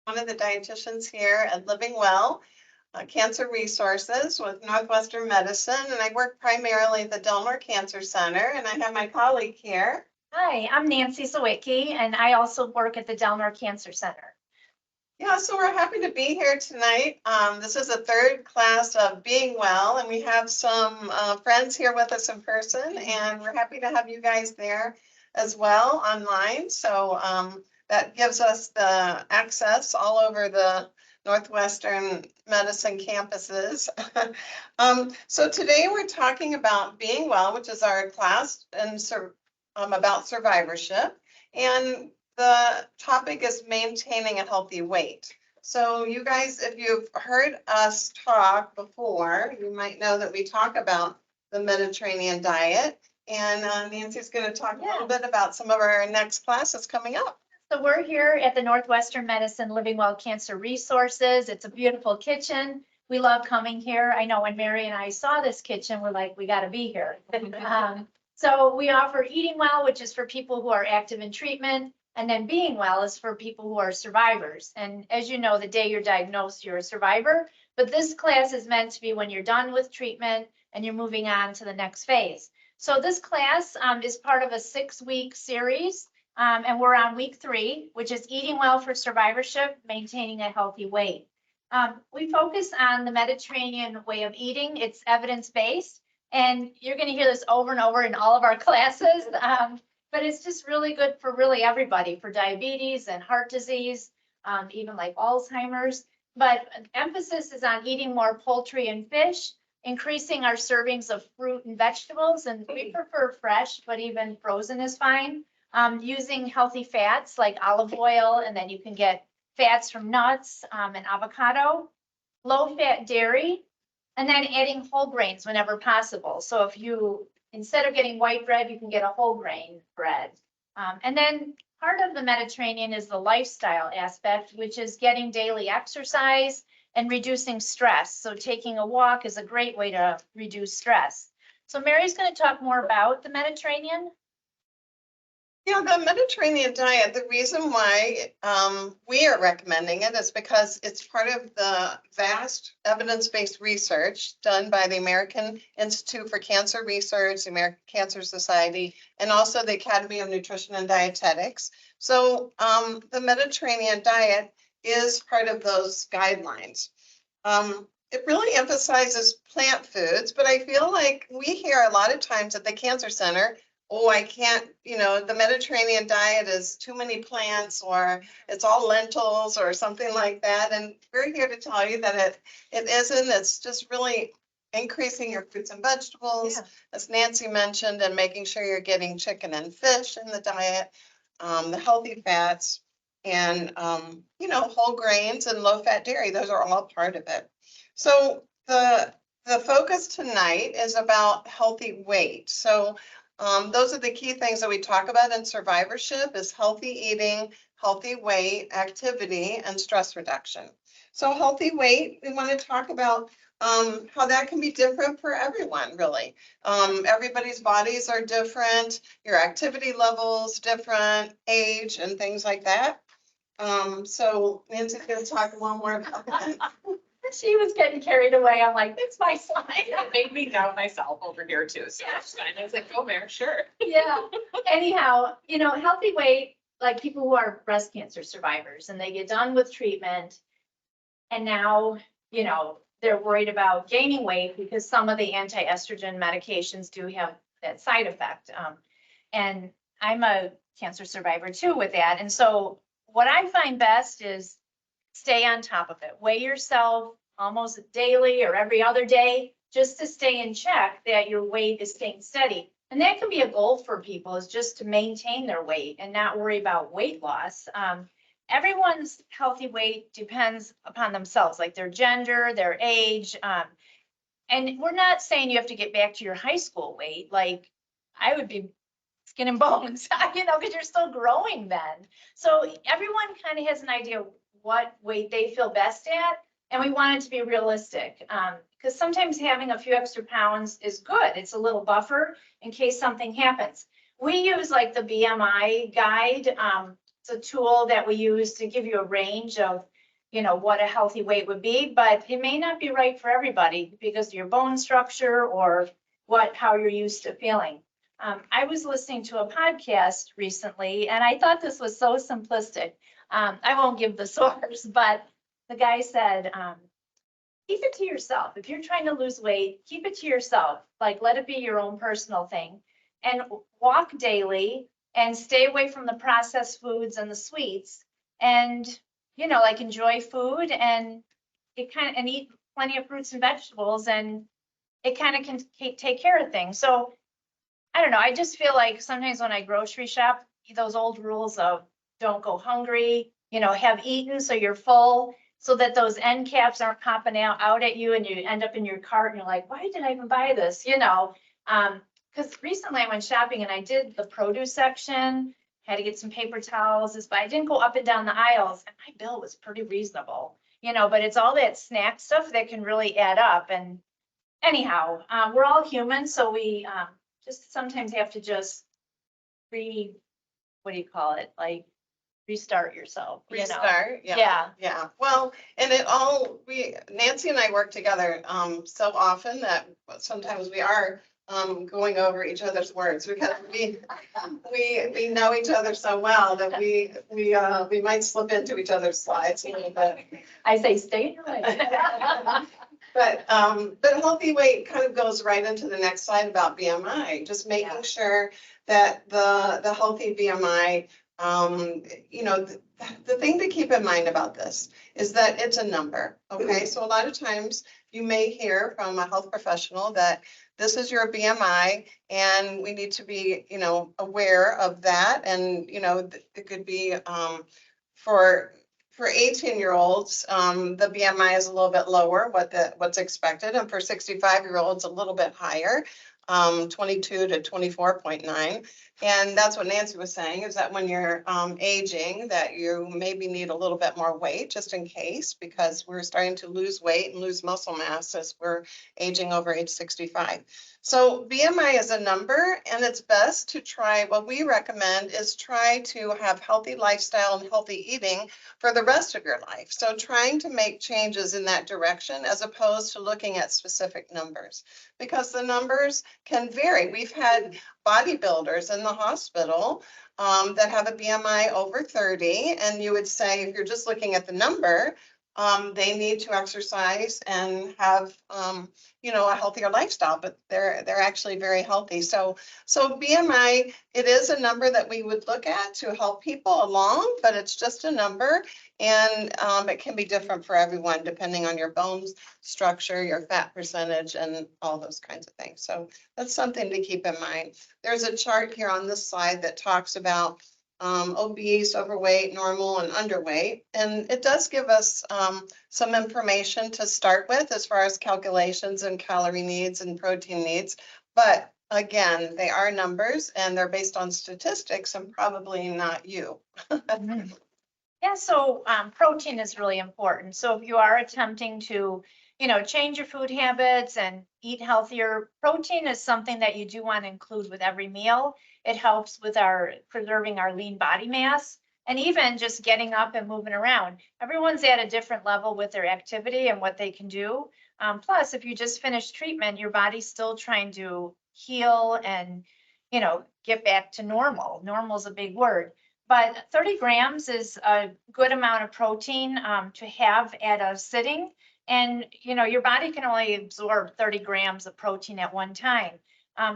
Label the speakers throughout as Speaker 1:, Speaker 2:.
Speaker 1: one of the dietitians here at Living Well Cancer Resources with Northwestern Medicine, and I work primarily at the Delmar Cancer Center, and I have my colleague here.
Speaker 2: Hi, I'm Nancy Sawicki, and I also work at the Delmar Cancer Center.
Speaker 1: Yeah, so we're happy to be here tonight. This is a third class of Being Well, and we have some friends here with us in person, and we're happy to have you guys there as well online. So that gives us the access all over the Northwestern Medicine campuses. So today we're talking about Being Well, which is our class and about survivorship. And the topic is maintaining a healthy weight. So you guys, if you've heard us talk before, you might know that we talk about the Mediterranean diet. And Nancy's going to talk a little bit about some of our next classes coming up.
Speaker 2: So we're here at the Northwestern Medicine Living Well Cancer Resources. It's a beautiful kitchen. We love coming here. I know when Mary and I saw this kitchen, we're like, we got to be here. So we offer Eating Well, which is for people who are active in treatment. And then Being Well is for people who are survivors. And as you know, the day you're diagnosed, you're a survivor. But this class is meant to be when you're done with treatment and you're moving on to the next phase. So this class is part of a 6-week series. And we're on week 3, which is Eating Well for Survivorship, Maintaining a Healthy Weight. We focus on the Mediterranean way of eating. It's evidence-based. And you're going to hear this over and over in all of our classes. But it's just really good for really everybody, for diabetes and heart disease, even like Alzheimer's. But emphasis is on eating more poultry and fish, increasing our servings of fruit and vegetables. And we prefer fresh, but even frozen is fine. Using healthy fats like olive oil, and then you can get fats from nuts and avocado, low-fat dairy, and then adding whole grains whenever possible. So if you instead of getting white bread, you can get a whole grain bread. And then part of the Mediterranean is the lifestyle aspect, which is getting daily exercise and reducing stress. So taking a walk is a great way to reduce stress. So Mary's going to talk more about the Mediterranean.
Speaker 1: Yeah, the Mediterranean diet, the reason why we are recommending it is because it's part of the vast evidence-based research done by the American Institute for Cancer Research, the American Cancer Society, and also the Academy of Nutrition and Dietetics. So the Mediterranean diet is part of those guidelines. It really emphasizes plant foods, but I feel like we hear a lot of times at the Cancer Center, oh, I can't, the Mediterranean diet is too many plants, or it's all lentils or something like that. And we're here to tell you that it isn't. It's just really increasing your fruits and vegetables, as Nancy mentioned, and making sure you're getting chicken and fish in the diet, the healthy fats, and, whole grains and low-fat dairy. Those are all part of it. So the focus tonight is about healthy weight. So those are the key things that we talk about in survivorship is healthy eating, healthy weight, activity, and stress reduction. So healthy weight, we want to talk about how that can be different for everyone, really. Everybody's bodies are different, your activity levels different, age, and things like that. So Nancy's going to talk a little more about that.
Speaker 2: She was getting carried away. I'm like, it's my slide.
Speaker 3: It made me doubt myself over here too. So I was like, go there, sure.
Speaker 2: Yeah. Anyhow, healthy weight, like people who are breast cancer survivors and they get done with treatment and now, they're worried about gaining weight because some of the anti-estrogen medications do have that side effect. And I'm a cancer survivor too with that. And so what I find best is stay on top of it. Weigh yourself almost daily or every other day, just to stay in check that your weight is staying steady. And that can be a goal for people, is just to maintain their weight and not worry about weight loss. Everyone's healthy weight depends upon themselves, like their gender, their age. And we're not saying you have to get back to your high school weight. Like I would be skin and bones, because you're still growing then. So everyone kind of has an idea what weight they feel best at. And we want it to be realistic, because sometimes having a few extra pounds is good. It's a little buffer in case something happens. We use like the BMI guide. It's a tool that we use to give you a range of you know, what a healthy weight would be, but it may not be right for everybody because of your bone structure or how you're used to feeling. I was listening to a podcast recently and I thought this was so simplistic. I won't give the source, but the guy said, keep it to yourself. If you're trying to lose weight, keep it to yourself. Like, let it be your own personal thing and walk daily and stay away from the processed foods and the sweets and, you know, like enjoy food and eat plenty of fruits and vegetables and it kind of can take care of things. So I don't know. I just feel like sometimes when I grocery shop, those old rules of don't go hungry, you know, have eaten so you're full, so that those end caps aren't popping out at you and you end up in your cart and you're like, why did I even buy this? You know, because recently I went shopping and I did the produce section, had to get some paper towels, but I didn't go up and down the aisles and my bill was pretty reasonable, you know, but it's all that snack stuff that can really add up. And anyhow, we're all human, so we just sometimes have to just what do you call it? Like restart yourself, you know?
Speaker 1: Restart, yeah.
Speaker 2: Yeah.
Speaker 1: Yeah, well, and Nancy and I work together, so often that sometimes we are, going over each other's words because we know each other so well that we might slip into each other's slides a little bit.
Speaker 2: I say stay in your lane.
Speaker 1: But healthy weight kind of goes right into the next slide about BMI, just making
Speaker 2: Yeah.
Speaker 1: sure that the healthy BMI, you know, the thing to keep in mind about this is that it's a number, okay? So a lot of times you may hear from a health professional that this is your BMI and we need to be, you know, aware of that. And, you know, it could be for 18-year-olds, the BMI is a little bit lower, what's expected, and for 65-year-olds, a little bit higher, 22 to 24.9. And that's what Nancy was saying, is that when you're aging, that you maybe need a little bit more weight, just in case, because we're starting to lose weight and lose muscle mass as we're aging over age 65. So BMI is a number, and it's best to try, what we recommend is try to have healthy lifestyle and healthy eating for the rest of your life. So trying to make changes in that direction as opposed to looking at specific numbers, because the numbers can vary. We've had bodybuilders in the hospital that have a BMI over 30, and you would say, if you're just looking at the number, they need to exercise and have, you know, a healthier lifestyle, but they're actually very healthy. So BMI, it is a number that we would look at to help people along, but it's just a number, and it can be different for everyone depending on your bones structure, your fat percentage, and all those kinds of things. So that's something to keep in mind. There's a chart here on this slide that talks about obese, overweight, normal, and underweight. And it does give us some information to start with as far as calculations and calorie needs and protein needs. But again, they are numbers and they're based on statistics and probably not you.
Speaker 2: Mhm. Yeah, so protein is really important. So if you are attempting to, you know, change your food habits and eat healthier, protein is something that you do want to include with every meal. It helps with preserving our lean body mass and even just getting up and moving around. Everyone's at a different level with their activity and what they can do. Plus, if you just finished treatment, your body's still trying to heal and, you know, get back to normal. Normal is a big word. But 30 grams is a good amount of protein to have at a sitting. And, you know, your body can only absorb 30 grams of protein at one time.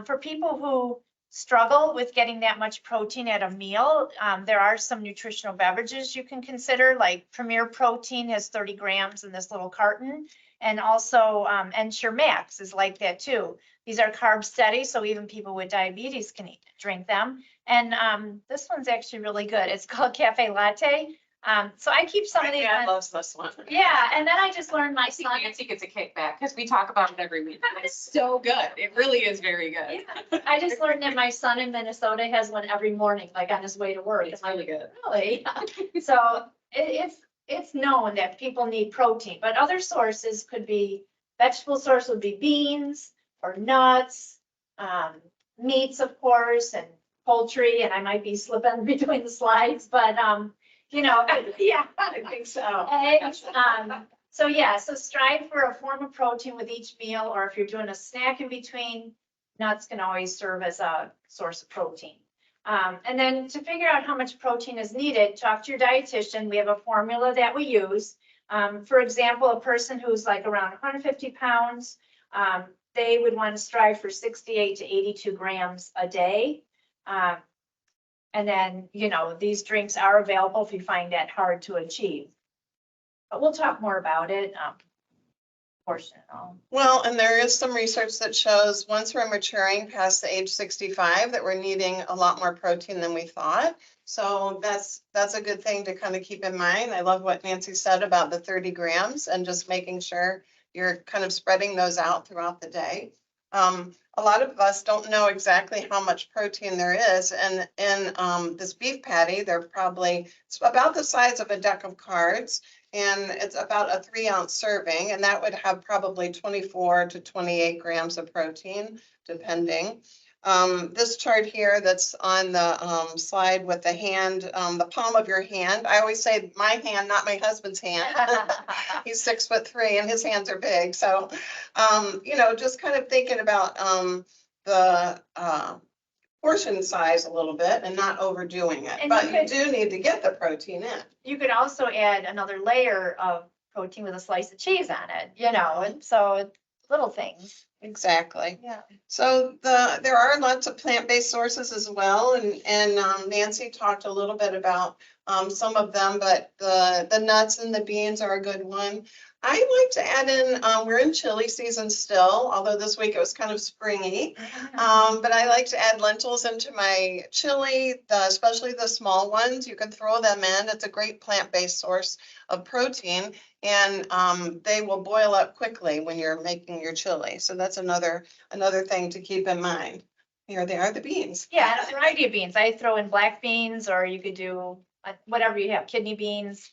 Speaker 2: For people who struggle with getting that much protein at a meal, there are some nutritional beverages you can consider, like Premier Protein has 30 grams in this little carton. And also Ensure Max is like that too. These are carb steady, so even people with diabetes can drink them. And this one's actually really good. It's called Cafe Latte. So I keep some of these.
Speaker 1: My dad loves this one.
Speaker 2: Yeah, and then I just learned my
Speaker 3: I think
Speaker 2: son.
Speaker 3: Nancy gets a kickback because we talk about it every week. It's so good. It really is very good.
Speaker 2: Yeah, I just learned that my son in Minnesota has one every morning, like on his way to work.
Speaker 3: It's really good.
Speaker 2: Really? So it's known that people need protein, but other sources could be, vegetable source would be beans or nuts, meats, of course, and poultry, and I might be slipping between the slides, but you know, yeah.
Speaker 1: I think so.
Speaker 2: Eggs, so yeah, so strive for a form of protein with each meal, or if you're doing a snack in between, nuts can always serve as a source of protein. And then to figure out how much protein is needed, talk to your dietitian. We have a formula that we use. For example, a person who's like around 150 pounds, they would want to strive for 68 to 82 grams a day. And then, you know, these drinks are available if you find that hard to achieve. But we'll talk more about it. Portion.
Speaker 1: Well, and there is some research that shows once we're maturing past the age 65, that we're needing a lot more protein than we thought. So that's a good thing to kind of keep in mind. I love what Nancy said about the 30 grams and just making sure you're kind of spreading those out throughout the day. A lot of us don't know exactly how much protein there is. And in this beef patty, it's about the size of a deck of cards. And it's about a 3-ounce serving, and that would have probably 24 to 28 grams of protein, depending. This chart here that's on the slide with the hand, the palm of your hand. I always say my hand, not my husband's hand. He's 6'3" and his hands are big. So, you know, just kind of thinking about the portion size a little bit and not overdoing it.
Speaker 2: And
Speaker 1: But you do need to get the protein in.
Speaker 2: You could also add another layer of protein with a slice of cheese on it, you know, and so little things.
Speaker 1: Exactly.
Speaker 2: Yeah.
Speaker 1: So there are lots of plant-based sources as well, and Nancy talked a little bit about some of them, but the nuts and the beans are a good one. I like to add in, we're in chili season still, although this week it was kind of springy. But I like to add lentils into my chili, especially the small ones. You can throw them in. It's a great plant-based source of protein, and they will boil up quickly when you're making your chili. So that's another thing to keep in mind. Here they are, the beans.
Speaker 2: Yeah, and a variety of beans. I throw in black beans, or you could do whatever you have, kidney beans.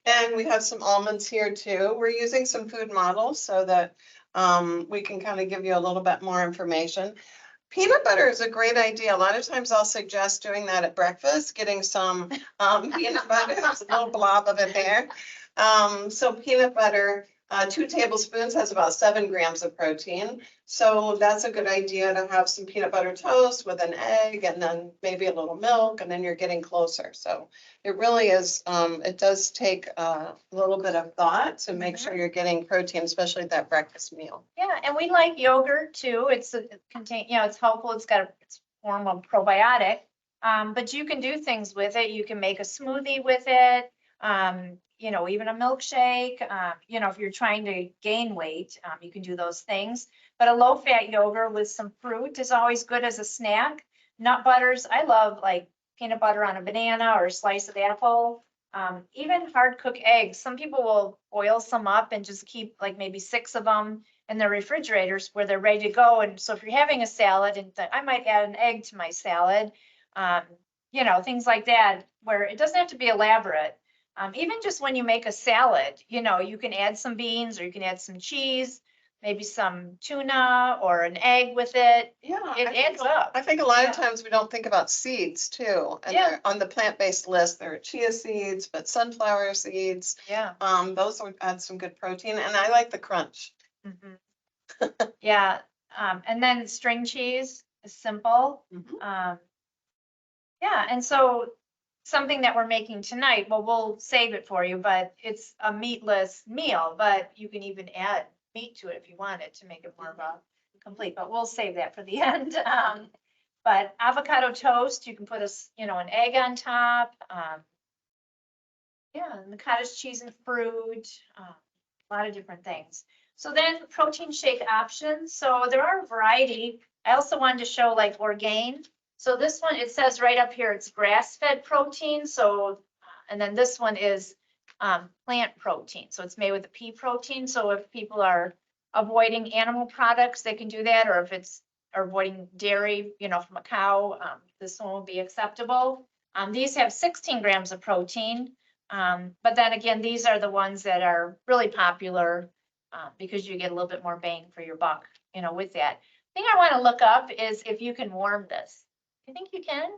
Speaker 1: And we have some almonds here too. We're using some food models so that we can kind of give you a little bit more information. Peanut butter is a great idea. A lot of times I'll suggest doing that at breakfast, getting some peanut butter. There's a little blob of it there. So peanut butter, 2 tablespoons has about 7 grams of protein. So that's a good idea to have some peanut butter toast with an egg and then maybe a little milk, and then you're getting closer. So it really is, it does take a little bit of thought to make sure you're getting protein, especially that breakfast meal.
Speaker 2: Yeah, and we like yogurt too. It's it's helpful. It's got a form of probiotic. But you can do things with it. You can make a smoothie with it. You know, even a milkshake. You know, if you're trying to gain weight, you can do those things. But a low-fat yogurt with some fruit is always good as a snack. Nut butters, I love like peanut butter on a banana or a slice of apple. Even hard cooked eggs. Some people will boil some up and just keep like maybe 6 of them in their refrigerators where they're ready to go. And so if you're having a salad, and I might add an egg to my salad, you know, things like that, where it doesn't have to be elaborate. Even just when you make a salad, you know, you can add some beans, or you can add some cheese, maybe some tuna or an egg with it.
Speaker 1: Yeah.
Speaker 2: It adds up.
Speaker 1: I think a lot of times we don't think about seeds too. And
Speaker 2: Yeah.
Speaker 1: they're on the plant-based list, there are chia seeds, but sunflower seeds,
Speaker 2: Yeah.
Speaker 1: those would add some good protein. And I like the crunch.
Speaker 2: Yeah. And then string cheese is simple. Yeah, and so something that we're making tonight, well, we'll save it for you, but it's a meatless meal, but you can even add meat to it if you wanted to make it more of a complete, but we'll save that for the end. But avocado toast, you can put an egg on top. Yeah, and the cottage cheese and fruit, a lot of different things. So then protein shake options. So there are a variety. I also wanted to show like Orgain. So this one, it says right up here, it's grass-fed protein. So, and then this one is plant protein. So it's made with a pea protein. So if people are avoiding animal products, they can do that. Or if it's avoiding dairy, you know, from a cow, this one will be acceptable. These have 16 grams of protein. But then again, these are the ones that are really popular because you get a little bit more bang for your buck, you know, with that. Thing I want to look up is if you can warm this. You think you can?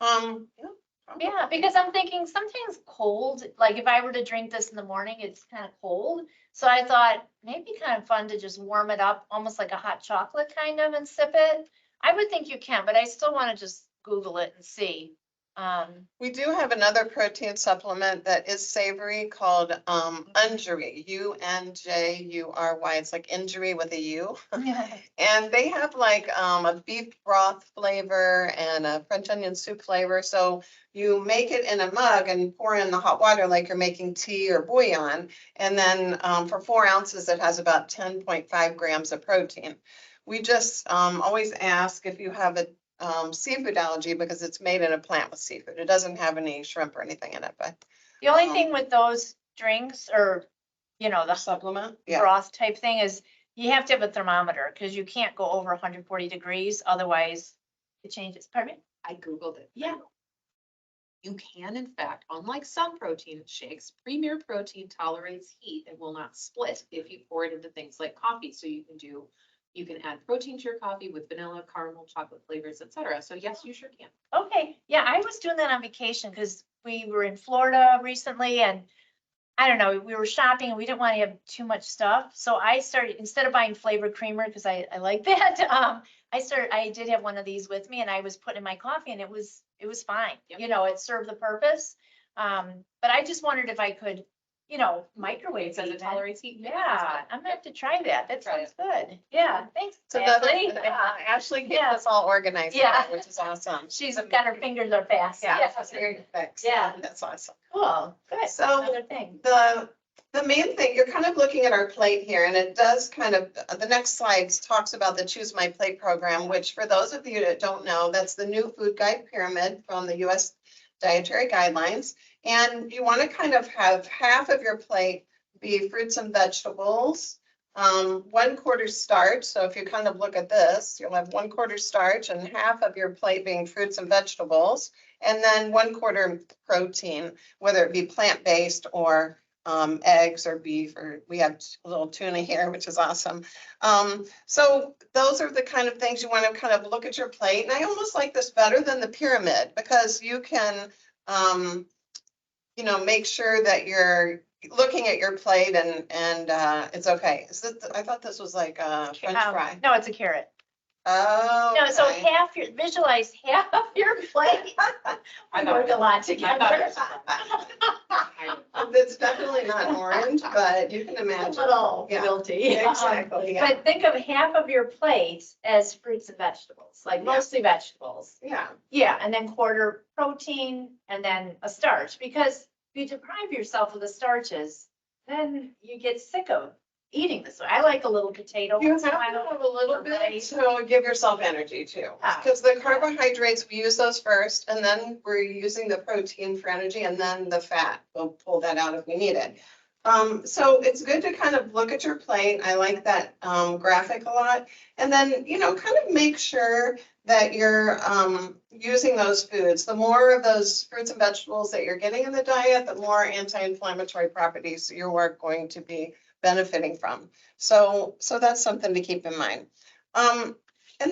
Speaker 1: Yeah,
Speaker 2: Yeah, because I'm thinking sometimes cold, like if I were to drink this in the morning, it's kind of cold. So I thought maybe kind of fun to just warm it up, almost like a hot chocolate kind of and sip it. I would think you can, but I still want to just Google it and see.
Speaker 1: We do have another protein supplement that is savory called Unjury, Unjury. It's like injury with a U. And they have like a beef broth flavor and a French onion soup flavor. So you make it in a mug and pour in the hot water like you're making tea or bouillon. And then for 4 ounces, it has about 10.5 grams of protein. We just always ask if you have a seafood allergy because it's made in a plant with seafood. It doesn't have any shrimp or anything in it, but
Speaker 2: The only thing with those drinks or, you know,
Speaker 1: the
Speaker 2: the
Speaker 1: supplement, yeah.
Speaker 2: broth type thing is you have to have a thermometer because you can't go over 140 degrees. Otherwise it changes. Pardon me?
Speaker 3: I Googled it.
Speaker 2: Yeah.
Speaker 3: You can, in fact, unlike some protein shakes, Premier Protein tolerates heat and will not split if you pour it into things like coffee. So you can add protein to your coffee with vanilla, caramel, chocolate flavors, etc. So yes, you sure can.
Speaker 2: Okay, yeah, I was doing that on vacation because we were in Florida recently and I don't know, we were shopping and we didn't want to have too much stuff. So I started, instead of buying flavored creamer, because I like that, I did have one of these with me and I was putting in my coffee and it was fine.
Speaker 3: Yep.
Speaker 2: You know, it served the purpose. But I just wondered if I could, you know, microwave
Speaker 3: It says it
Speaker 2: even.
Speaker 3: tolerates heat.
Speaker 2: Yeah, I'm gonna have to try that. That
Speaker 3: Try
Speaker 2: sounds good. Yeah, thanks.
Speaker 1: It's another,
Speaker 2: Ashley.
Speaker 1: Ashley keeps
Speaker 2: Yeah.
Speaker 1: us all organized,
Speaker 2: Yeah.
Speaker 1: which is awesome.
Speaker 2: She's got her fingers are fast.
Speaker 1: Yeah, it's very fixed.
Speaker 2: Yeah.
Speaker 1: That's awesome.
Speaker 2: Cool, good.
Speaker 1: So-
Speaker 2: Another thing.
Speaker 1: The main thing, you're kind of looking at our plate here, and it does kind of, the next slide talks about the Choose My Plate program, which for those of you that don't know, that's the new food guide pyramid from the US Dietary Guidelines. And you want to kind of have half of your plate be fruits and vegetables, 1/4 starch. So if you kind of look at this, you'll have 1/4 starch and half of your plate being fruits and vegetables, and then 1/4 protein, whether it be plant-based or eggs or beef, or we have a little tuna here, which is awesome. So those are the kind of things you want to kind of look at your plate. And I almost like this better than the pyramid because you can, you know, make sure that you're looking at your plate and it's okay. I thought this was like a French fry.
Speaker 2: No, it's a carrot.
Speaker 1: Oh.
Speaker 2: No, so
Speaker 1: okay.
Speaker 2: visualize half your plate.
Speaker 3: I
Speaker 2: We
Speaker 3: thought-
Speaker 2: work a lot
Speaker 3: I thought
Speaker 2: together.
Speaker 3: it was-
Speaker 1: It's definitely not orange, but you can
Speaker 2: A
Speaker 1: imagine.
Speaker 2: little
Speaker 1: Yeah,
Speaker 2: guilty.
Speaker 1: Exactly, yeah.
Speaker 2: But think of half of your plate as fruits and vegetables, like
Speaker 1: Yeah.
Speaker 2: mostly vegetables.
Speaker 1: Yeah,
Speaker 2: Yeah, and then 1/4 protein and then a starch, because if you deprive yourself of the starches, then you get sick of eating this. I like a little potato.
Speaker 1: you
Speaker 2: once
Speaker 1: have
Speaker 2: in
Speaker 1: to
Speaker 2: a while.
Speaker 1: have a little
Speaker 2: or
Speaker 1: bit
Speaker 2: rice.
Speaker 1: to give yourself energy too.
Speaker 2: Ah.
Speaker 1: Because the carbohydrates, we use those first, and then we're using the protein for energy, and then the fat, we'll pull that out if we need it. So it's good to kind of look at your plate. I like that graphic a lot. And then, you know, kind of make sure that you're using those foods. The more of those fruits and vegetables that you're getting in the diet, the more anti-inflammatory properties you are going to be benefiting from. So that's something to keep in mind. And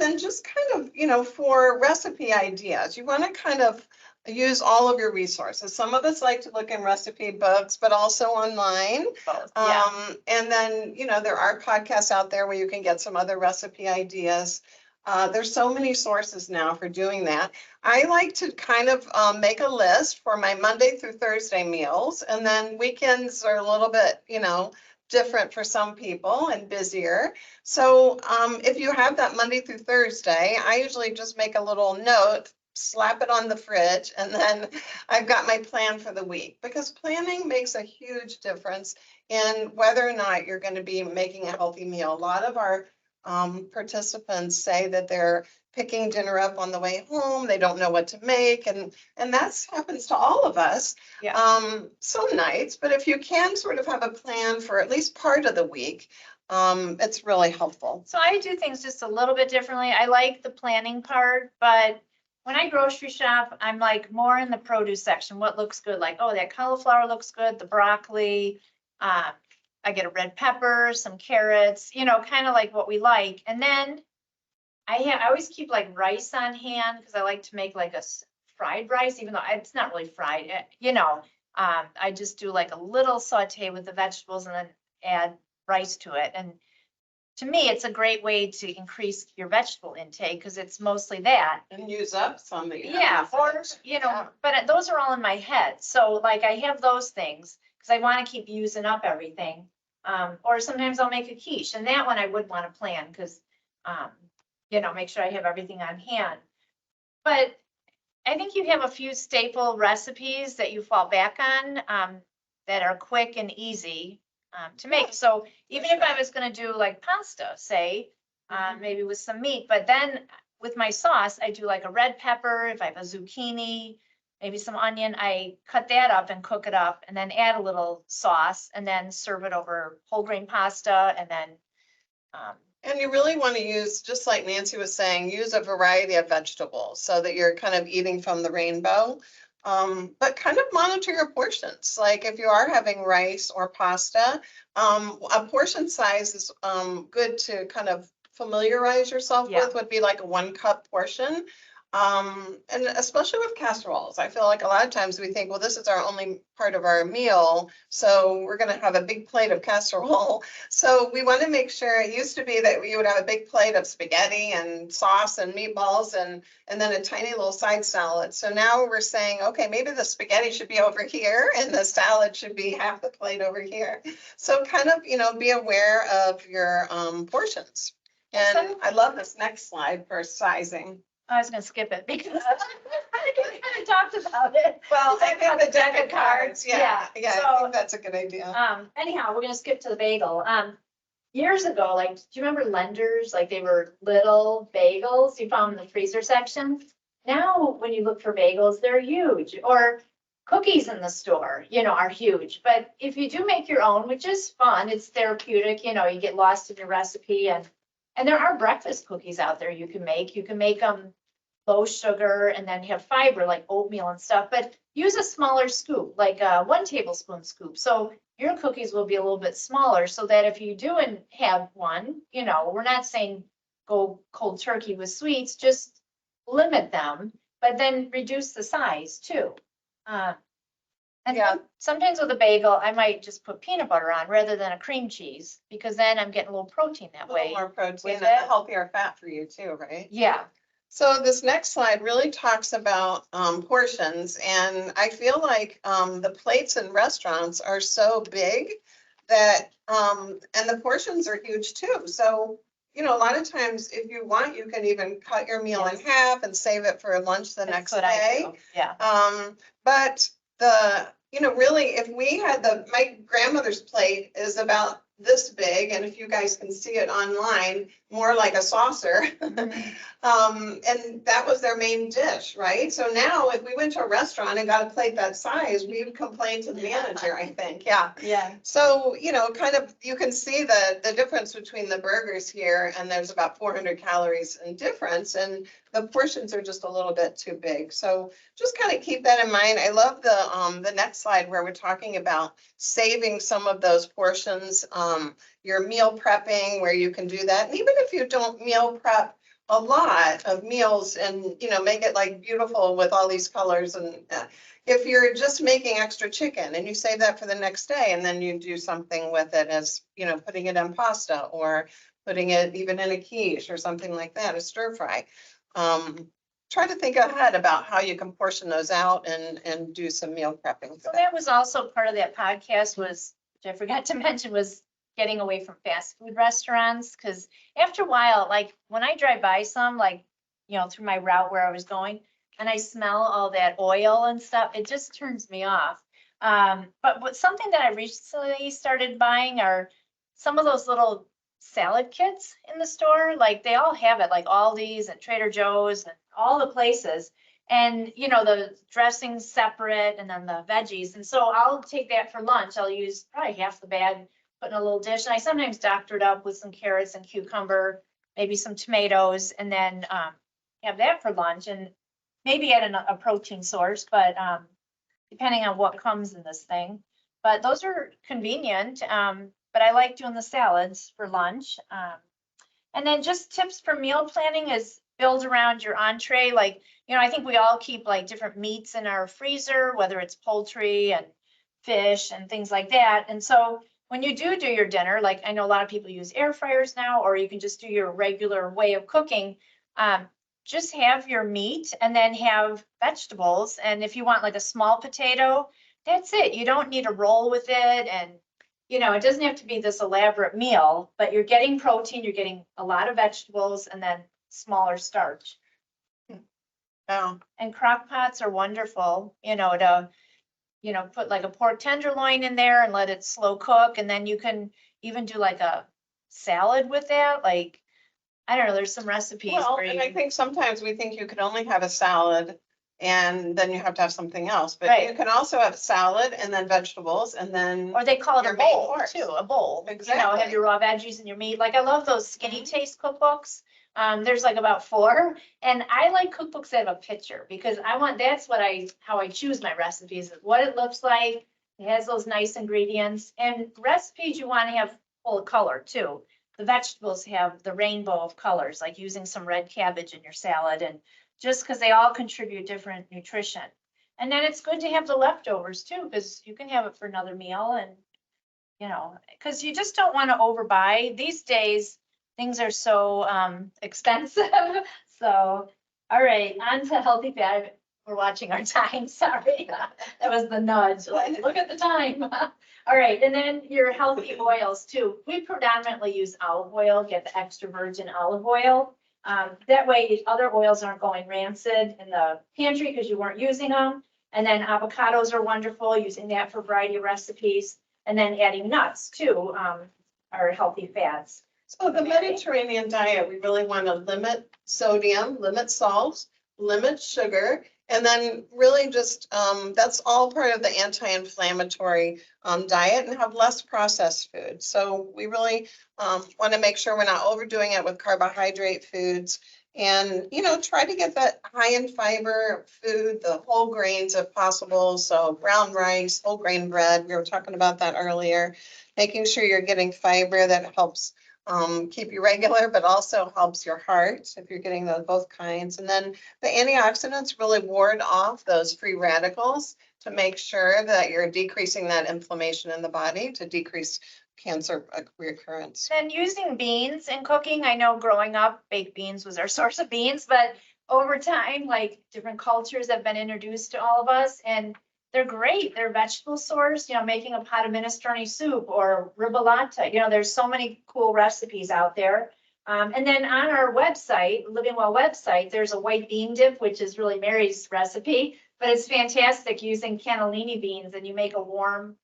Speaker 1: then just kind of, you know, for recipe ideas, you want to kind of use all of your resources. Some of us like to look in recipe books, but also online.
Speaker 2: Both, yeah.
Speaker 1: And then, you know, there are podcasts out there where you can get some other recipe ideas. There's so many sources now for doing that. I like to kind of make a list for my Monday through Thursday meals, and then weekends are a little bit, you know, different for some people and busier. So if you have that Monday through Thursday, I usually just make a little note, slap it on the fridge, and then I've got my plan for the week, because planning makes a huge difference in whether or not you're going to be making a healthy meal. A lot of our participants say that they're picking dinner up on the way home. They don't know what to make, and that happens to all of us.
Speaker 2: Yeah.
Speaker 1: Some nights, but if you can sort of have a plan for at least part of the week, it's really helpful.
Speaker 2: So I do things just a little bit differently. I like the planning part, but when I grocery shop, I'm like more in the produce section. What looks good? Like, oh, that cauliflower looks good, the broccoli. I get a red pepper, some carrots, you know, kind of like what we like. And then I always keep like rice on hand because I like to make like a fried rice, even though it's not really fried, you know. I just do like a little saute with the vegetables and then add rice to it. And to me, it's a great way to increase your vegetable intake because it's mostly that.
Speaker 1: And use up some that you have.
Speaker 2: Yeah,
Speaker 1: left.
Speaker 2: or, you know,
Speaker 1: Yeah.
Speaker 2: but those are all in my head. So like I have those things because I want to keep using up everything. Or sometimes I'll make a quiche and that one I would want to plan because, you know, make sure I have everything on hand. But I think you have a few staple recipes that you fall back on, that are quick and easy, to make.
Speaker 1: Yeah,
Speaker 2: So even if
Speaker 1: sure.
Speaker 2: I was gonna do like pasta, say,
Speaker 1: Mhm.
Speaker 2: maybe with some meat, but then with my sauce, I do like a red pepper, if I have a zucchini, maybe some onion, I cut that up and cook it up and then add a little sauce and then serve it over whole grain pasta and then,
Speaker 1: And you really want to use, just like Nancy was saying, use a variety of vegetables so that you're kind of eating from the rainbow. But kind of monitor your portions. Like if you are having rice or pasta, a portion size is good to kind of familiarize yourself
Speaker 2: Yeah.
Speaker 1: with, would be like a 1 cup portion. And especially with casseroles, I feel like a lot of times we think, well, this is our only part of our meal, so we're gonna have a big plate of casserole. So we want to make sure, it used to be that you would have a big plate of spaghetti and sauce and meatballs and then a tiny little side salad. So now we're saying, okay, maybe the spaghetti should be over here and the salad should be half the plate over here. So kind of, be aware of your portions.
Speaker 2: And
Speaker 1: And I love this next slide for sizing.
Speaker 2: I was gonna skip it because I kind of talked about it.
Speaker 1: Well, I
Speaker 2: Talked about
Speaker 1: think the deck of cards, yeah, I
Speaker 2: So,
Speaker 1: think that's a good idea.
Speaker 2: anyhow, we're gonna skip to the bagel. Years ago, like, do you remember Lenders? Like they were little bagels. You found them in the freezer section. Now, when you look for bagels, they're huge. Or cookies in the store, are huge. But if you do make your own, which is fun, it's therapeutic, you get lost in your recipe and there are breakfast cookies out there you can make. You can make them low sugar and then have fiber like oatmeal and stuff, but use a smaller scoop, like a 1 tablespoon scoop. So your cookies will be a little bit smaller so that if you do and have one, we're not saying go cold turkey with sweets, just limit them, but then reduce the size too. And
Speaker 1: Yeah.
Speaker 2: sometimes with a bagel, I might just put peanut butter on rather than a cream cheese because then I'm getting a little protein that
Speaker 1: A little
Speaker 2: way.
Speaker 1: more protein
Speaker 2: with
Speaker 1: and
Speaker 2: it.
Speaker 1: healthier fat for you too, right?
Speaker 2: Yeah.
Speaker 1: So this next slide really talks about portions, and I feel like the plates in restaurants are so big that and the portions are huge too. So, a lot of times if you want, you can even cut your meal in
Speaker 2: Yes.
Speaker 1: half and save it for lunch the
Speaker 2: That's
Speaker 1: next
Speaker 2: what I
Speaker 1: day.
Speaker 2: do. Yeah.
Speaker 1: But really, if we had my grandmother's plate is about this big, and if you guys can see it online, more like a saucer. And that was their main dish, right? So now if we went to a restaurant and got a plate that size, we would complain to the manager, I think, yeah.
Speaker 2: Yeah.
Speaker 1: So, kind of, you can see the difference between the burgers here, and there's about 400 calories in difference, and the portions are just a little bit too big. So just kind of keep that in mind. I love the next slide where we're talking about saving some of those portions, your meal prepping where you can do that. And even if you don't meal prep a lot of meals and, make it like beautiful with all these colors and if you're just making extra chicken and you save that for the next day and then you do something with it as, putting it on pasta or putting it even in a quiche or something like that, a stir fry. Try to think ahead about how you can portion those out and do some meal prepping
Speaker 2: So
Speaker 1: for that.
Speaker 2: that was also part of that podcast was, which I forgot to mention, was getting away from fast food restaurants. Cause after a while, like when I drive by some, like, through my route where I was going and I smell all that oil and stuff, it just turns me off. But something that I recently started buying are some of those little salad kits in the store. Like they all have it, like Aldi's and Trader Joe's and all the places. And, the dressing's separate and then the veggies. And so I'll take that for lunch. I'll use probably half the bag, put in a little dish. And I sometimes doctor it up with some carrots and cucumber, maybe some tomatoes, and then have that for lunch and maybe add a protein source, but depending on what comes in this thing. But those are convenient. But I like doing the salads for lunch. And then just tips for meal planning is build around your entree, like, I think we all keep like different meats in our freezer, whether it's poultry and fish and things like that. And so when you do your dinner, like I know a lot of people use air fryers now, or you can just do your regular way of cooking. Just have your meat and then have vegetables. And if you want like a small potato, that's it. You don't need to roll with it. And, it doesn't have to be this elaborate meal, but you're getting protein, you're getting a lot of vegetables and then smaller starch.
Speaker 1: Oh,
Speaker 2: And crock pots are wonderful, to, put like a pork tenderloin in there and let it slow cook. And then you can even do like a salad with that. Like, I don't know, there's some recipes
Speaker 1: well,
Speaker 2: where
Speaker 1: and
Speaker 2: you
Speaker 1: I
Speaker 2: can,
Speaker 1: think sometimes we think you can only have a salad and then you have to have something else, but you
Speaker 2: Right.
Speaker 1: can also have salad and then vegetables and then,
Speaker 2: or they call it a
Speaker 1: your main
Speaker 2: bowl
Speaker 1: course.
Speaker 2: too, a bowl. Have
Speaker 1: Exactly.
Speaker 2: your raw veggies and your meat. Like I love those Skinny
Speaker 1: Mhm.
Speaker 2: Taste cookbooks. There's like about 4, and I like cookbooks that have a picture because that's how I choose my recipes, is what it looks like. It has those nice ingredients, and recipes you want to have full of color too. The vegetables have the rainbow of colors, like using some red cabbage in your salad, and just because they all contribute different nutrition. And then it's good to have the leftovers too, because you can have it for another meal and, because you just don't want to overbuy. These days, things are so expensive. So, all right, on to healthy fat. We're watching our time, sorry. That was the nudge, like, look at the time. All right, and then your healthy oils too. We predominantly use olive oil, get the extra virgin olive oil. That way other oils aren't going rancid in the pantry because you weren't using them. And then avocados are wonderful, using that for a variety of recipes. And then adding nuts too, are healthy fats.
Speaker 1: So the Mediterranean diet, we really want to limit sodium, limit salt, limit sugar, and then really just, that's all part of the anti-inflammatory diet, and have less processed food. So we really want to make sure we're not overdoing it with carbohydrate foods. And, try to get that high in fiber food, the whole grains if possible. So brown rice, whole grain bread, we were talking about that earlier. Making sure you're getting fiber that helps keep you regular, but also helps your heart if you're getting those both kinds. And then the antioxidants really ward off those free radicals to make sure that you're decreasing that inflammation in the body to decrease cancer recurrence.
Speaker 2: And using beans in cooking, I know growing up, baked beans was our source of beans, but over time, like different cultures have been introduced to all of us, and they're great. They're vegetable source, making a pot of minestrone soup or ribollata. There's so many cool recipes out there. And then on our website, Living Well website, there's a white bean dip, which is really Mary's recipe, but it's fantastic using cannellini beans, and you make a warm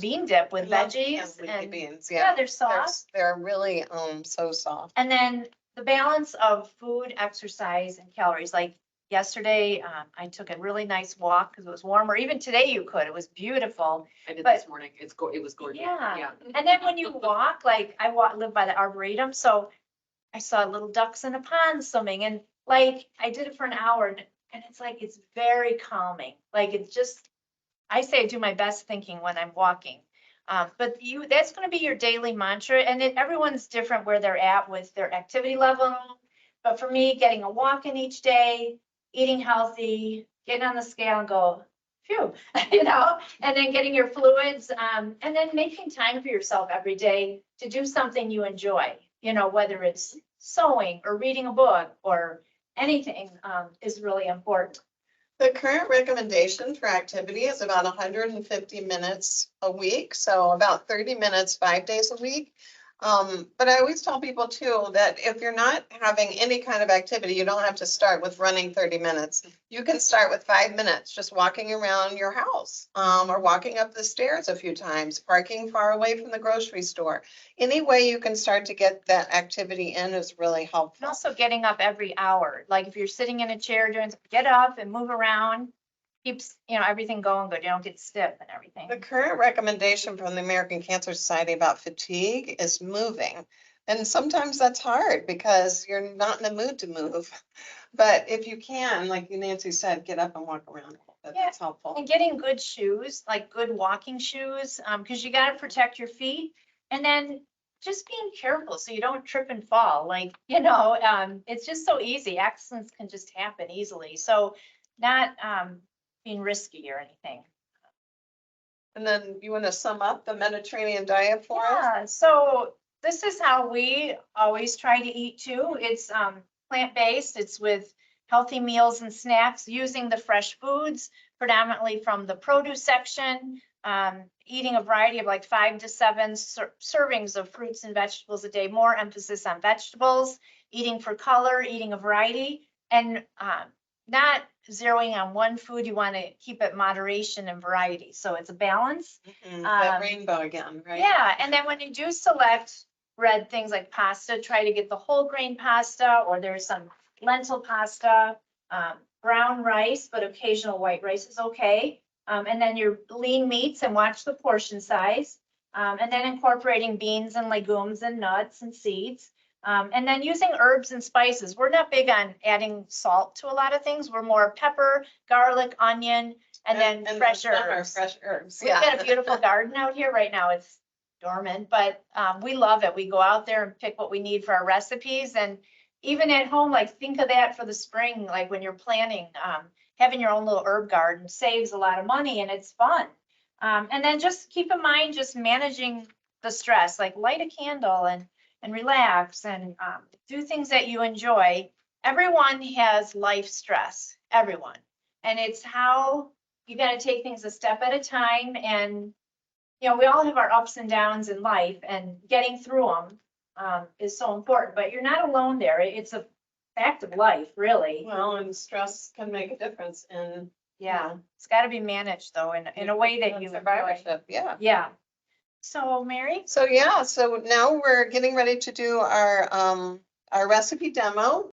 Speaker 2: bean dip with
Speaker 1: I love
Speaker 2: veggies
Speaker 1: leafy
Speaker 2: and
Speaker 1: beans,
Speaker 2: yeah,
Speaker 1: yeah.
Speaker 2: they're soft.
Speaker 1: They're really so soft.
Speaker 2: And then the balance of food, exercise, and calories. Like yesterday, I took a really nice walk because it was warmer. Even today you could. It was beautiful.
Speaker 3: I did
Speaker 2: But-
Speaker 3: this morning. It was gorgeous.
Speaker 2: Yeah. And then when you walk, like live by the Arboretum, so I saw little ducks in a pond swimming, and like I did it for an hour, and it's very calming. Like it's just, I say I do my best thinking when I'm walking. But that's going to be your daily mantra, and everyone's different where they're at with their activity level. But for me, getting a walk in each day, eating healthy, getting on the scale and go, phew, and then getting your fluids, and then making time for yourself every day to do something you enjoy, whether it's sewing or reading a book or anything, is really important.
Speaker 1: The current recommendation for activity is about 150 minutes a week, so about 30 minutes, 5 days a week. But I always tell people too, that if you're not having any kind of activity, you don't have to start with running 30 minutes. You can start with 5 minutes, just walking around your house, or walking up the stairs a few times, parking far away from the grocery store. Any way you can start to get that activity in is really
Speaker 2: And
Speaker 1: helpful.
Speaker 2: also getting up every hour, like if you're sitting in a chair get up and move around, keeps, everything going good. You don't get stiff and everything.
Speaker 1: The current recommendation from the American Cancer Society about fatigue is moving. And sometimes that's hard because you're not in the mood to move. But if you can, like Nancy said, get up and walk around. That's helpful.
Speaker 2: And getting good shoes, like good walking shoes, because you got to protect your feet. And then just being careful so you don't trip and fall, like, it's just so easy. Accidents can just happen easily. So not, being risky or anything.
Speaker 1: And then you want to sum up the Mediterranean diet for us?
Speaker 2: Yeah, so this is how we always try to eat too. It's plant-based. It's with healthy meals and snacks using the fresh foods, predominantly from the produce section. Eating a variety of like 5 to 7 servings of fruits and vegetables a day, more emphasis on vegetables, eating for color, eating a variety, and not zeroing on one food. You want to keep it moderation and variety. So it's a balance.
Speaker 1: That rainbow again, right?
Speaker 2: Yeah, and then when you do select red things like pasta, try to get the whole grain pasta, or there's some lentil pasta, brown rice, but occasional white rice is okay. And then your lean meats and watch the portion size. And then incorporating beans and legumes and nuts and seeds. And then using herbs and spices. We're not big on adding salt to a lot of things. We're more pepper, garlic, onion, and then fresh
Speaker 1: summer,
Speaker 2: herbs.
Speaker 1: Fresh herbs,
Speaker 2: We've got a beautiful garden out here right now. It's dormant, but we love it. We go out there and pick what we need for our recipes. And even at home, like think of that for the spring, like when you're planning, having your own little herb garden saves a lot of money and it's fun. And then just keep in mind, just managing the stress, like light a candle and relax and do things that you enjoy. Everyone has life stress, everyone. And it's how you got to take things a step at a time. And, we all have our ups and downs in life, and getting through them is so important, but you're not alone there. It's a fact of life, really.
Speaker 1: Well, and stress can make a difference in.
Speaker 2: Yeah, it's got to be managed though, in a way that you enjoy.
Speaker 1: Survivorship, yeah.
Speaker 2: Yeah. So Mary?
Speaker 1: So, so now we're getting ready to do our recipe demo.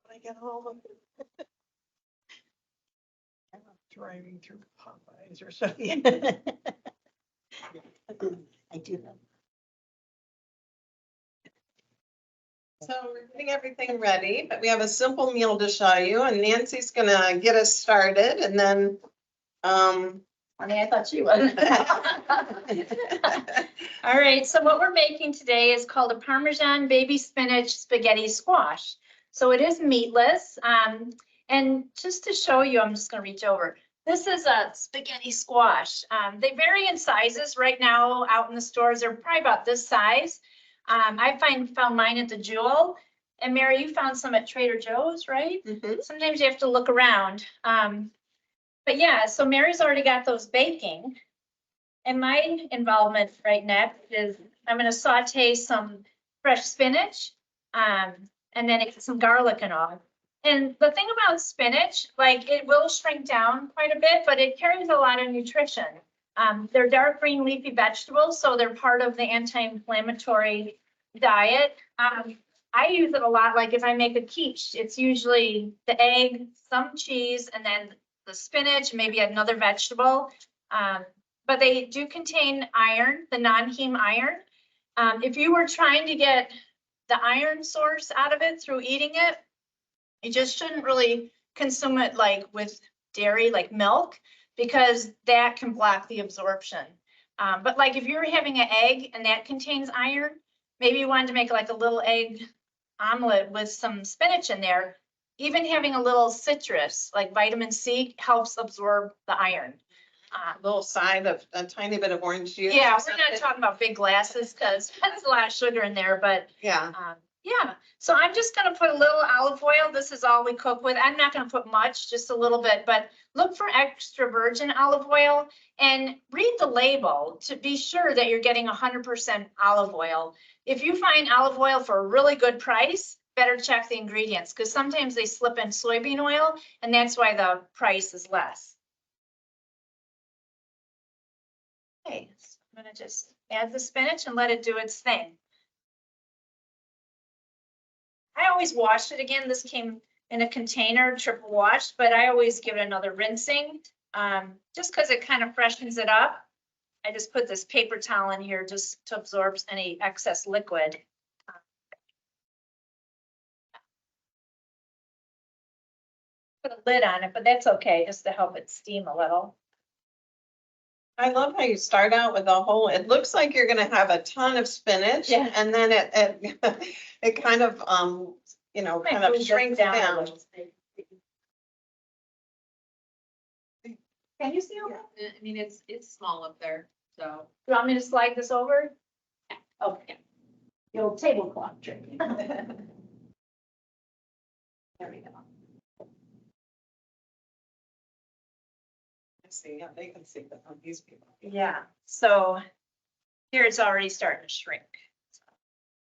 Speaker 1: I get home.
Speaker 4: Driving through Popeyes or something. I do have.
Speaker 1: So we're getting everything ready, but we have a simple meal to show you, and Nancy's gonna get us started, and then,
Speaker 2: I thought she was. All right, so what we're making today is called a Parmesan baby spinach spaghetti squash. So it is meatless. And just to show you, I'm just gonna reach over. This is a spaghetti squash. They vary in sizes. Right now out in the stores, they're probably about this size. I found mine at the Jewel. And Mary, you found some at Trader Joe's, right?
Speaker 1: Mhm.
Speaker 2: Sometimes you have to look around. But yeah, so Mary's already got those baking. And my involvement right next is I'm gonna saute some fresh spinach, and then some garlic and all. And the thing about spinach, like it will shrink down quite a bit, but it carries a lot of nutrition. They're dark green leafy vegetables, so they're part of the anti-inflammatory diet. I use it a lot, like if I make a quiche, it's usually the egg, some cheese, and then the spinach, maybe another vegetable. But they do contain iron, the non-heme iron. If you were trying to get the iron source out of it through eating it, you just shouldn't really consume it like with dairy, like milk, because that can block the absorption. But like if you're having an egg and that contains iron, maybe you wanted to make like a little egg omelet with some spinach in there. Even having a little citrus, like vitamin C, helps absorb the iron.
Speaker 1: Little side of a tiny bit of orange juice.
Speaker 2: Yeah,
Speaker 1: or
Speaker 2: we're
Speaker 1: something.
Speaker 2: not talking about big glasses because that's a lot of sugar in there, but
Speaker 1: Yeah,
Speaker 2: yeah. So I'm just gonna put a little olive oil. This is all we cook with. I'm not gonna put much, just a little bit, but look for extra virgin olive oil and read the label to be sure that you're getting 100% olive oil. If you find olive oil for a really good price, better check the ingredients because sometimes they slip in soybean oil and that's why the price is less. Okay, so I'm gonna just add the spinach and let it do its thing. I always wash it again. This came in a container, triple washed, but I always give it another rinsing, just because it kind of freshens it up. I just put this paper towel in here just to absorb any excess liquid. Put a lid on it, but that's okay, just to help it steam a little.
Speaker 1: I love how you start out with a whole, it looks like you're gonna have a ton of spinach.
Speaker 2: Yeah.
Speaker 1: And then it, it kind of, you know,
Speaker 2: Might
Speaker 1: kind of
Speaker 2: move this
Speaker 1: shrinks
Speaker 2: a
Speaker 1: down.
Speaker 2: little. Can you see over?
Speaker 3: I mean, it's small up there, so.
Speaker 2: You want me to slide this over? Okay. The old tablecloth trick. There we go.
Speaker 1: I see, yeah, they can see that on these people.
Speaker 2: Yeah, so here it's already starting to shrink.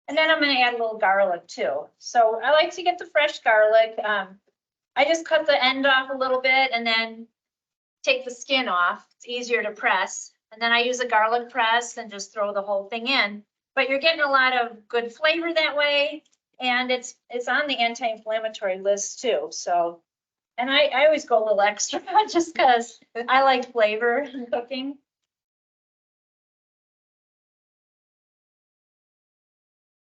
Speaker 2: And then I'm gonna add a little garlic too. So I like to get the fresh garlic. I just cut the end off a little bit and then take the skin off. It's easier to press. And then I use a garlic press and just throw the whole thing in. But you're getting a lot of good flavor that way. And it's on the anti-inflammatory list too, so. And I always go a little extra just because I like flavor in cooking.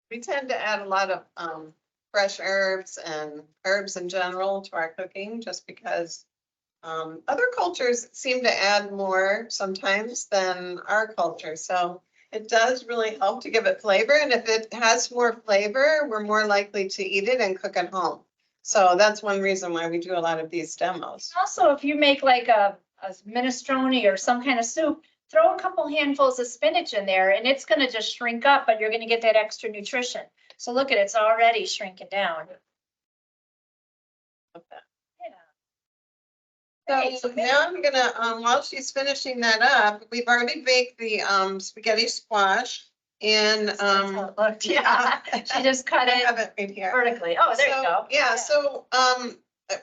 Speaker 1: We tend to add a lot of fresh herbs and herbs in general to our cooking, just because other cultures seem to add more sometimes than our culture. So it does really help to give it flavor. And if it has more flavor, we're more likely to eat it and cook at home. So that's one reason why we do a lot of these demos.
Speaker 2: Also, if you make like a minestrone or some kind of soup, throw a couple handfuls of spinach in there and it's gonna just shrink up, but you're gonna get that extra nutrition. So look at it, it's already shrinking down. Yeah.
Speaker 1: So now I'm gonna, while she's finishing that up, we've already baked the spaghetti squash in,
Speaker 2: That's how it looked, yeah. She just cut
Speaker 1: I
Speaker 2: it
Speaker 1: have it right here.
Speaker 2: vertically. Oh, there you
Speaker 1: So,
Speaker 2: go.
Speaker 1: Yeah, so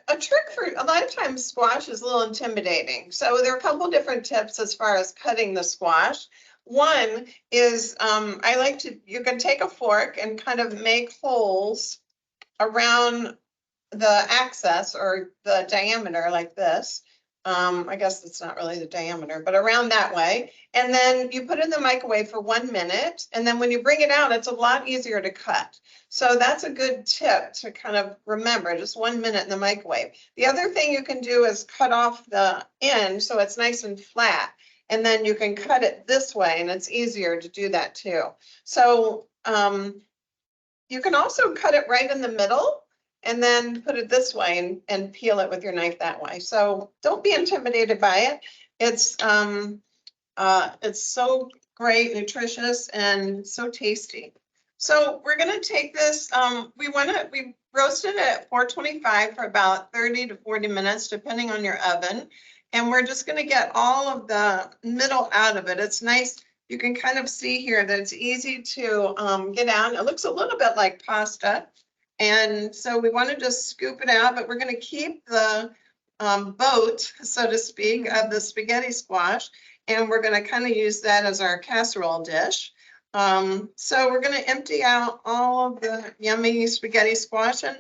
Speaker 1: a trick for, a lot of times squash is a little intimidating. So there are a couple different tips as far as cutting the squash. One is I like to, you can take a fork and kind of make holes around the axis or the diameter like this. I guess it's not really the diameter, but around that way. And then you put it in the microwave for 1 minute. And then when you bring it out, it's a lot easier to cut. So that's a good tip to kind of remember, just 1 minute in the microwave. The other thing you can do is cut off the end so it's nice and flat. And then you can cut it this way and it's easier to do that too. So you can also cut it right in the middle and then put it this way and peel it with your knife that way. So don't be intimidated by it. It's so great, nutritious, and so tasty. So we're gonna take this, we roasted it at 425 for about 30 to 40 minutes, depending on your oven. And we're just gonna get all of the middle out of it. It's nice. You can kind of see here that it's easy to get out. It looks a little bit like pasta. And so we want to just scoop it out, but we're going to keep the boat, so to speak, of the spaghetti squash. And we're going to kind of use that as our casserole dish. So we're going to empty out all of the yummy spaghetti squash. And,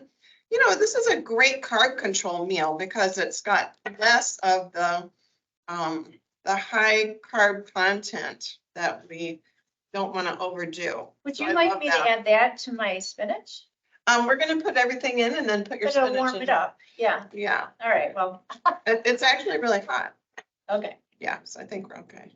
Speaker 1: you know, this is a great carb control meal because it's got less of the high carb content that we don't want to overdo.
Speaker 2: Would
Speaker 1: So
Speaker 2: you
Speaker 1: I
Speaker 2: like
Speaker 1: love
Speaker 2: me
Speaker 1: that.
Speaker 2: to add that to my spinach?
Speaker 1: We're gonna put everything in and then put your
Speaker 2: It'll
Speaker 1: spinach
Speaker 2: warm
Speaker 1: in.
Speaker 2: it up. Yeah,
Speaker 1: Yeah,
Speaker 2: all right, well,
Speaker 1: it's actually really hot.
Speaker 2: okay.
Speaker 1: Yeah, so I think we're okay.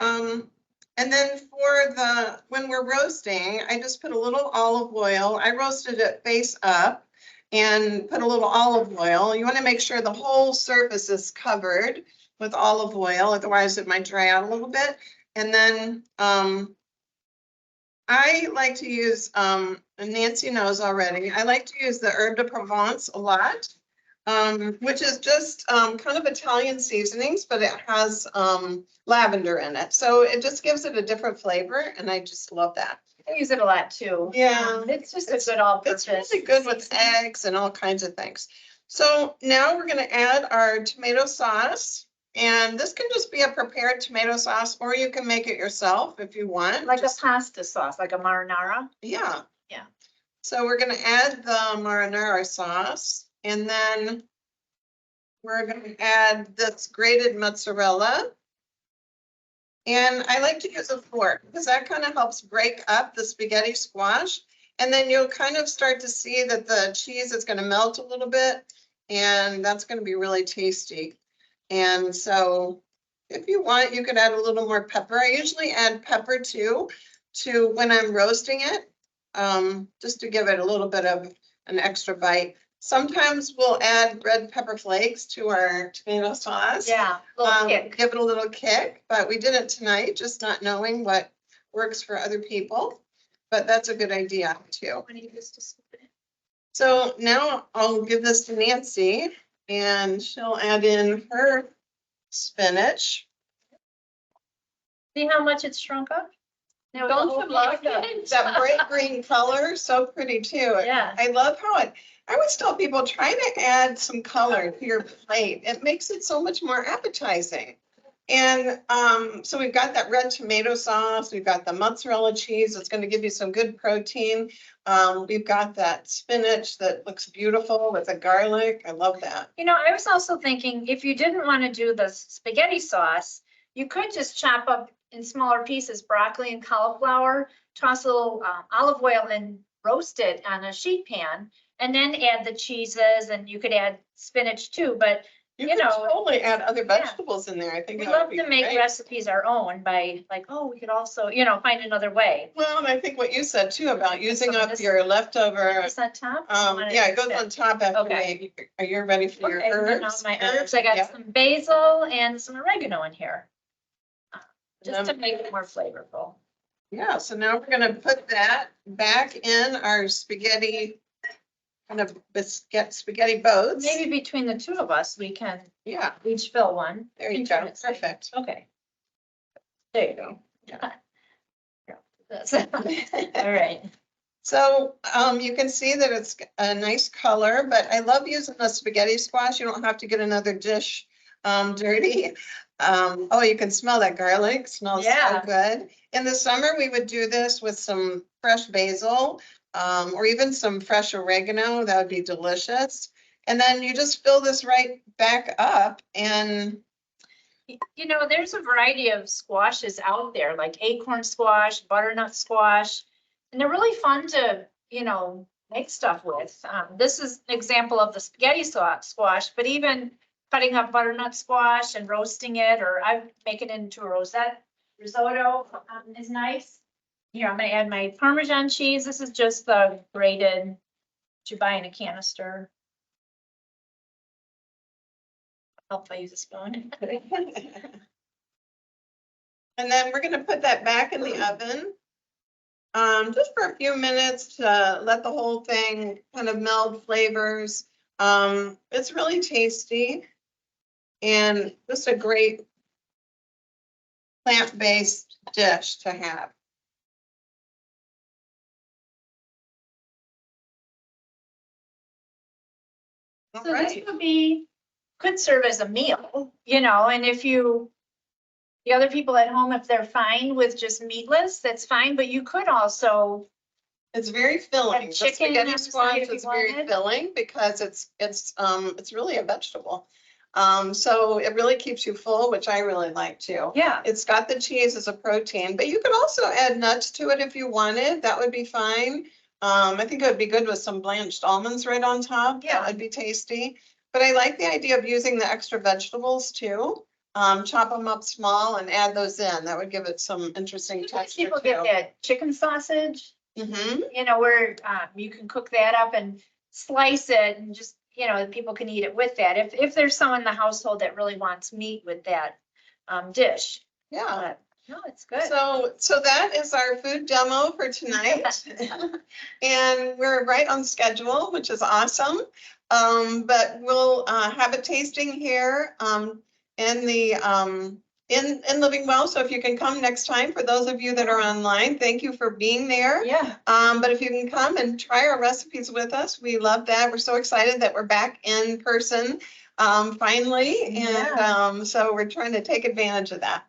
Speaker 1: And then for when we're roasting, I just put a little olive oil. I roasted it face up and put a little olive oil. You want to make sure the whole surface is covered with olive oil, otherwise it might dry out a little bit. And then I like to use, Nancy knows already, I like to use the herb de Provence a lot, which is just kind of Italian seasonings, but it has lavender in it. So it just gives it a different flavor and I just love that.
Speaker 2: I use it a lot too.
Speaker 1: Yeah.
Speaker 2: It's just a good all-purpose.
Speaker 1: It's really good with eggs and all kinds of things. So now we're gonna add our tomato sauce. And this can just be a prepared tomato sauce, or you can make it yourself if you want.
Speaker 2: Like a
Speaker 1: Just-
Speaker 2: pasta sauce, like a marinara.
Speaker 1: Yeah.
Speaker 2: Yeah.
Speaker 1: So we're gonna add the marinara sauce, and then we're gonna add this grated mozzarella. And I like to use a fork because that kind of helps break up the spaghetti squash. And then you'll kind of start to see that the cheese is going to melt a little bit, and that's going to be really tasty. And so if you want, you could add a little more pepper. I usually add pepper too, to when I'm roasting it, just to give it a little bit of an extra bite. Sometimes we'll add red pepper flakes to our tomato sauce.
Speaker 2: Yeah, little kick.
Speaker 1: Give it a little kick, but we did it tonight, just not knowing what works for other people. But that's a good idea too.
Speaker 2: When you used to slip it in.
Speaker 1: So now I'll give this to Nancy and she'll add in her spinach.
Speaker 2: See how much it's shrunk up? Now it's
Speaker 1: Don't
Speaker 2: all
Speaker 1: you love that,
Speaker 2: finished.
Speaker 1: that bright green color? So pretty too.
Speaker 2: Yeah.
Speaker 1: I love how it, I always tell people, try to add some color to your plate. It makes it so much more appetizing. And so we've got that red tomato sauce, we've got the mozzarella cheese, it's gonna give you some good protein. We've got that spinach that looks beautiful with the garlic. I love that.
Speaker 2: You know, I was also thinking, if you didn't want to do the spaghetti sauce, you could just chop up in smaller pieces broccoli and cauliflower, toss a little olive oil and roast it on a sheet pan, and then add the cheeses, and you could add spinach too, but
Speaker 1: You
Speaker 2: You
Speaker 1: could
Speaker 2: know,
Speaker 1: totally add other
Speaker 2: yeah.
Speaker 1: vegetables in there. I think
Speaker 2: we
Speaker 1: that would
Speaker 2: love
Speaker 1: be
Speaker 2: to make
Speaker 1: great.
Speaker 2: recipes our own by like, oh, we could also, find another way.
Speaker 1: Well, and I think what you said too about using
Speaker 2: some of
Speaker 1: up
Speaker 2: this-
Speaker 1: your leftover,
Speaker 2: This on top? You want
Speaker 1: yeah, it goes on top after
Speaker 2: Okay.
Speaker 1: are you ready for your
Speaker 2: Okay, you know,
Speaker 1: herbs?
Speaker 2: my
Speaker 1: And-
Speaker 2: herbs, I got
Speaker 1: yeah.
Speaker 2: some basil and some oregano in here. Just to
Speaker 1: Um,
Speaker 2: make it more flavorful.
Speaker 1: Yeah, so now we're gonna put that back in our spaghetti, kind of spaghetti boats.
Speaker 2: Maybe between the two of us, we can
Speaker 1: Yeah,
Speaker 2: each fill one.
Speaker 1: there you
Speaker 2: in
Speaker 1: go,
Speaker 2: turns.
Speaker 1: perfect.
Speaker 2: Okay. There you go.
Speaker 1: Yeah.
Speaker 2: That's it. All right.
Speaker 1: So, you can see that it's a nice color, but I love using the spaghetti squash. You don't have to get another dish, dirty. Oh, you can smell that garlic, smells so
Speaker 2: Yeah.
Speaker 1: good. In the summer, we would do this with some fresh basil, or even some fresh oregano. That would be delicious. And then you just fill this right back up and
Speaker 2: You know, there's a variety of squashes out there, like acorn squash, butternut squash, and they're really fun to, make stuff with. This is an example of the spaghetti squash, but even cutting up butternut squash and roasting it, or I make it into a risotto is nice. Here, I'm gonna add my Parmesan cheese. This is just the grated, that you buy in a canister. Help if I use a spoon.
Speaker 1: And then we're gonna put that back in the oven. Just for a few minutes to let the whole thing kind of meld flavors. It's really tasty. And just a great plant-based dish to have. All
Speaker 2: So this
Speaker 1: right.
Speaker 2: could serve as a meal, and if the other people at home, if they're fine with just meatless, that's fine, but you could also,
Speaker 1: It's very filling. The
Speaker 2: chicken
Speaker 1: spaghetti
Speaker 2: on the side
Speaker 1: squash
Speaker 2: if you
Speaker 1: is very
Speaker 2: wanted.
Speaker 1: filling because it's really a vegetable. So it really keeps you full, which I really like too.
Speaker 2: yeah,
Speaker 1: It's got the cheese as a protein, but you could also add nuts to it if you wanted. That would be fine. I think it would be good with some blanched almonds right on top.
Speaker 2: Yeah.
Speaker 1: That would be tasty. But I like the idea of using the extra vegetables too. Chop them up small and add those in. That would give it some interesting
Speaker 2: sometimes
Speaker 1: texture
Speaker 2: people get
Speaker 1: too.
Speaker 2: that chicken sausage,
Speaker 1: Mm-hmm.
Speaker 2: where you can cook that up and slice it and just, people can eat it with that. If there's someone in the household that really wants meat with that dish.
Speaker 1: Yeah.
Speaker 2: But, no, it's good.
Speaker 1: So that is our food demo for tonight. And we're right on schedule, which is awesome. But we'll have a tasting here in the in Living Well. So if you can come next time, for those of you that are online, thank you for being there.
Speaker 2: Yeah.
Speaker 1: But if you can come and try our recipes with us, we love that. We're so excited that we're back in person finally. And
Speaker 2: Yeah.
Speaker 1: so we're trying to take advantage of that.